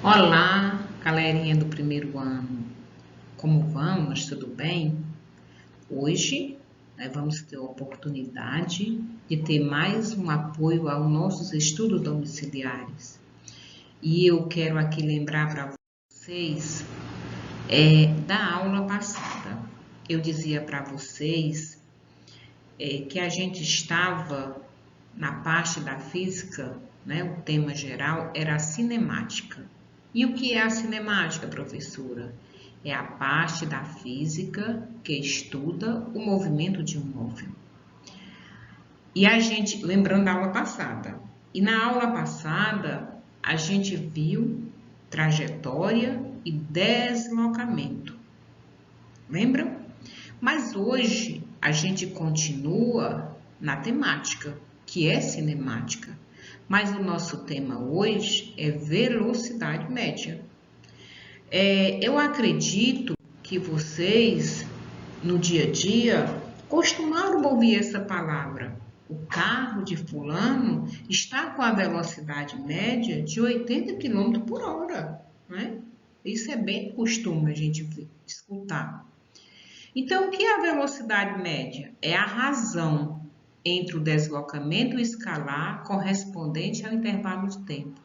Olá, galerinha do primeiro ano. Como vamos? Tudo bem? Hoje nós vamos ter a oportunidade de ter mais um apoio aos nossos estudos domiciliares. E eu quero aqui lembrar para vocês da aula passada. Eu dizia para vocês que a gente estava na parte da física, né? O tema geral era a cinemática. E o que é a cinemática, professora? É a parte da física que estuda o movimento de um móvel. E a gente, lembrando da aula passada, e na aula passada a gente viu trajetória e deslocamento. Lembram? Mas hoje a gente continua na temática, que é cinemática. Mas o nosso tema hoje é velocidade média. Eu acredito que vocês, no dia a dia, costumaram ouvir essa palavra. O carro de fulano está com a velocidade média de 80 km por hora. Né? Isso é bem costume a gente escutar. Então, o que é a velocidade média? É a razão entre o deslocamento escalar correspondente ao intervalo de tempo.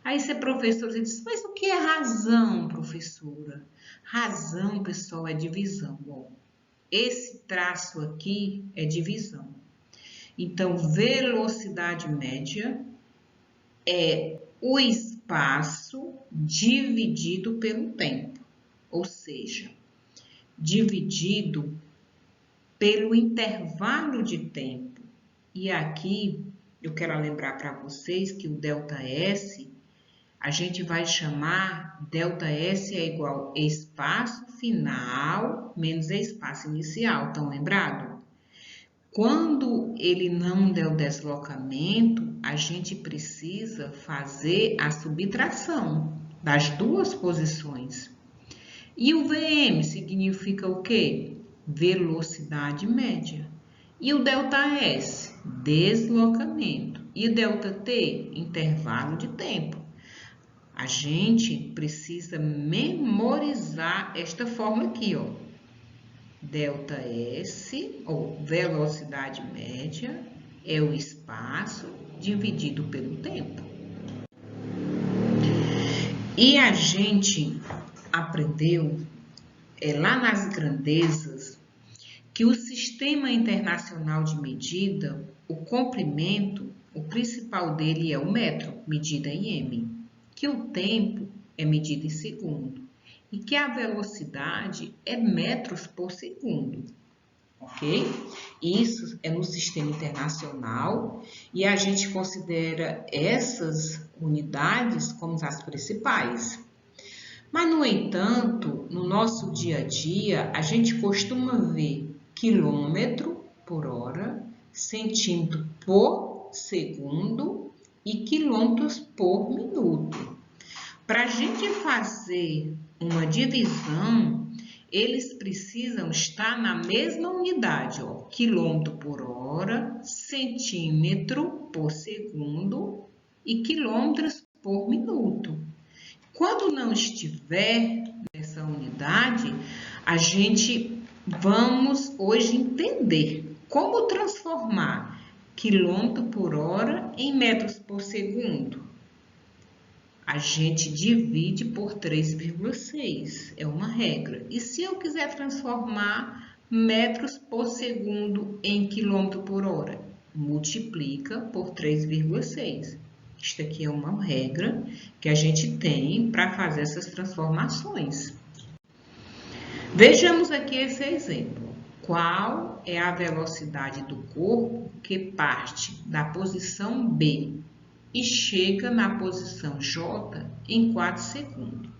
Aí você, professor, você diz, mas o que é razão, professora? Razão, pessoal, é divisão. Bom, esse traço aqui é divisão. Então, velocidade média é o espaço dividido pelo tempo, ou seja, dividido pelo intervalo de tempo. E aqui eu quero lembrar para vocês que o ΔS a gente vai chamar ΔS é igual a espaço final menos espaço inicial. Estão lembrados? Quando ele não der o deslocamento, a gente precisa fazer a subtração das duas posições. E o VM significa o quê? Velocidade média. E o ΔS? Deslocamento. E o ΔT? Intervalo de tempo. A gente precisa memorizar esta forma aqui, ó. ΔS, ou velocidade média, é o espaço dividido pelo tempo. E a gente aprendeu lá nas grandezas que o Sistema Internacional de Medida, o comprimento, o principal dele é o metro, medida em m, que o tempo é medido em segundo e que a velocidade é metros por segundo, ok? Isso é no Sistema Internacional e a gente considera essas unidades como as principais. Mas, no entanto, no nosso dia a dia, a gente costuma ver quilômetro por hora, centímetro por segundo e quilômetros por minuto. Para a gente fazer uma divisão, eles precisam estar na mesma unidade, ó, quilômetro por hora, centímetro por segundo e quilômetros por minuto. Quando não estiver nessa unidade, a gente vamos hoje entender como transformar quilômetro por hora em metros por segundo. A gente divide por 3,6, é uma regra. E se eu quiser transformar metros por segundo em quilômetro por hora? Multiplica por 3,6. Isto aqui é uma regra que a gente tem para fazer essas transformações. Vejamos aqui esse exemplo. Qual é a velocidade do corpo que parte da posição B e chega na posição J em 4 segundos?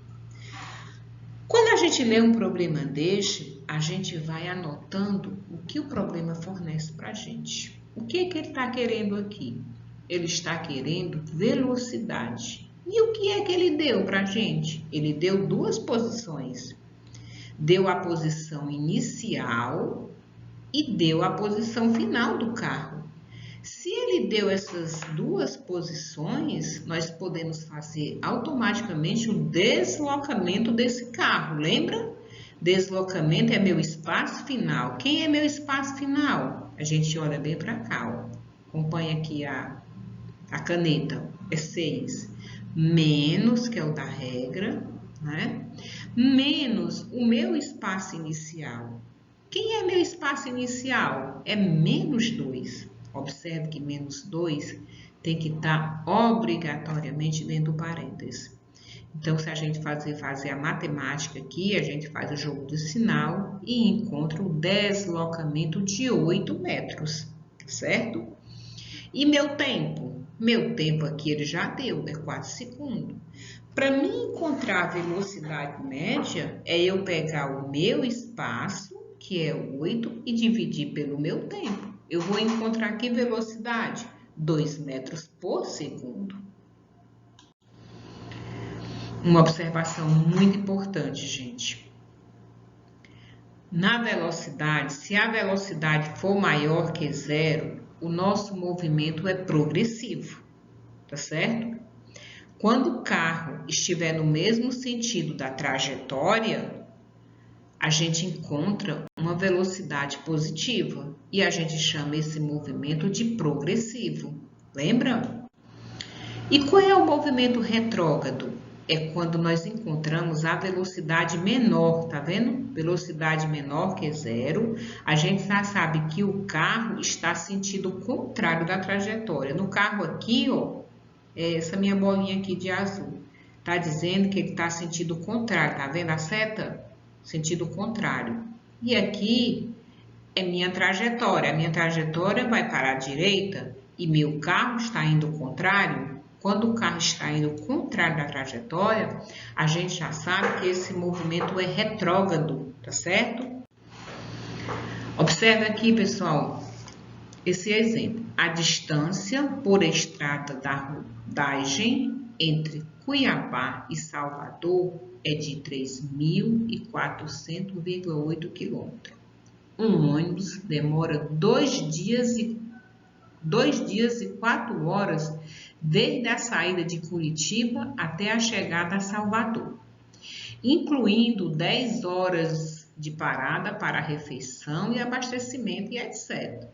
Quando a gente lê um problema deste, a gente vai anotando o que o problema fornece para a gente. O que é que ele está querendo aqui? Ele está querendo velocidade. E o que é que ele deu para a gente? Ele deu duas posições. Deu a posição inicial e deu a posição final do carro. Se Se ele deu essas duas posições, nós podemos fazer automaticamente o deslocamento desse carro, lembra? Deslocamento é meu espaço final. Quem é meu espaço final? A gente olha bem para cá, ó. Acompanha aqui a caneta, é 6. Menos, que é o da regra, né? Menos o meu espaço inicial. Quem é meu espaço inicial? É menos 2. Observe que menos 2 tem que estar obrigatoriamente dentro do parênteses. Então, se a gente fazer a matemática aqui, a gente faz o jogo de sinal e encontra o deslocamento de 8 metros, certo? E meu tempo? Meu tempo aqui ele já deu, é 4 segundos. Para mim encontrar a velocidade média, é eu pegar o meu espaço, que é 8, e dividir pelo meu tempo. Eu vou encontrar que velocidade? 2 metros por segundo. Uma observação muito importante, gente. Na velocidade, se a velocidade for maior que 0, o nosso movimento é progressivo, tá certo? Quando o carro estiver no mesmo sentido da trajetória, a gente encontra uma velocidade positiva e a gente chama esse movimento de progressivo, lembra? E qual é o movimento retrógrado? É quando nós encontramos a velocidade menor, tá vendo? Velocidade menor que 0, a gente já sabe que o carro está sentido contrário da trajetória. No carro aqui, ó, essa minha bolinha aqui de azul, tá dizendo que ele está sentido contrário, tá vendo a seta? Sentido contrário. E aqui é minha trajetória. A minha trajetória vai para a direita e meu carro está indo contrário. Quando o carro está indo contrário da trajetória, a gente já sabe que esse movimento é retrógrado, tá certo? Observe aqui, pessoal, esse exemplo. A distância por estrada da rodagem entre Cuiabá e Salvador é de 3.400,8 km. Um ônibus demora 2 dias e 4 horas desde a saída de Curitiba até a chegada a Salvador, incluindo 10 horas de parada para refeição e abastecimento e etc.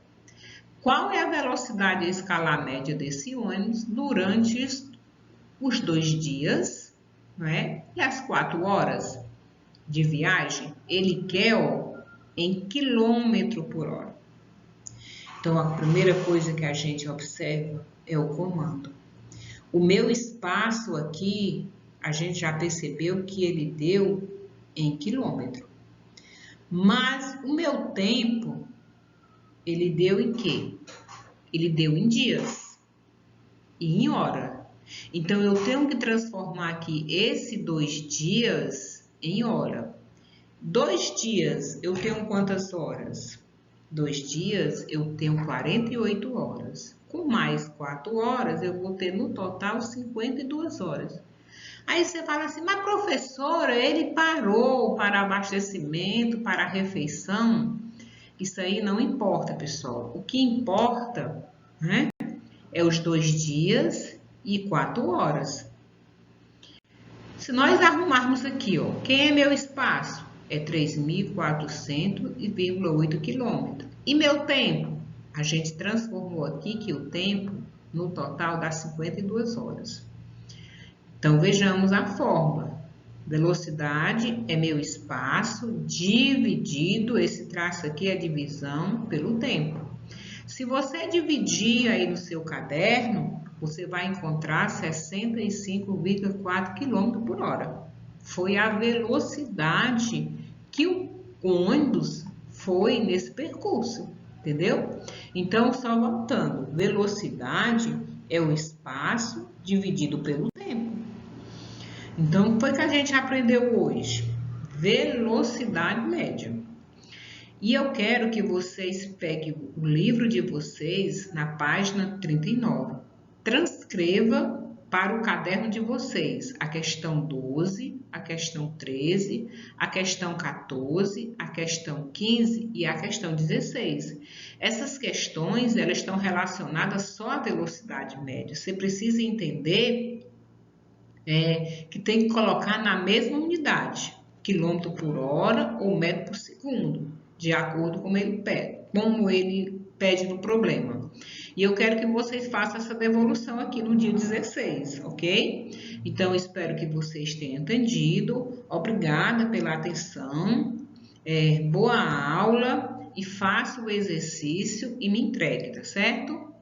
Qual é a velocidade a escalar média desse ônibus durante os 2 dias, né, e as 4 horas de viagem? Ele quer, ó, em quilômetro por hora. Então, a primeira coisa que a gente observa é o comando. O meu espaço aqui, a gente já percebeu que ele deu em quilômetro. Mas o meu tempo, ele deu em quê? Ele deu em dias e em hora. Então, eu tenho que transformar aqui esse 2 dias em hora. 2 dias, eu tenho quantas horas? 2 dias, eu tenho 48 horas. Com mais 4 horas, eu vou ter no total 52 horas. Aí você fala assim, mas professora, ele parou para abastecimento, para refeição. Isso aí não importa, pessoal. O que importa, né, é os 2 dias e 4 horas. Se nós arrumarmos aqui, ó, quem é meu espaço? É 3.400,8 km. E meu tempo? A gente transformou aqui que o tempo no total dá 52 horas. Então, vejamos a fórmula. Velocidade é meu espaço dividido, esse traço aqui é a divisão pelo tempo. Se você dividir aí no seu caderno, você vai encontrar 65,4 km por hora. Foi a velocidade que o ônibus foi nesse percurso, entendeu? Então, só voltando, velocidade é o espaço dividido pelo tempo. Então, o que foi que a gente aprendeu hoje? Velocidade média. E eu quero que vocês peguem o livro de vocês na página 39. Transcreva para o caderno de vocês a questão 12, a questão 13, a questão 14, a questão 15 e a questão 16. Essas questões, elas estão relacionadas só à velocidade média. Você precisa entender que tem que colocar na mesma unidade, quilômetro por hora ou metro por segundo, de acordo com como ele pede no problema. E eu quero que vocês façam essa devolução aqui no dia 16, ok? Então, espero que vocês tenham entendido. Obrigada pela atenção. Boa aula e faça o exercício e me entregue, tá certo?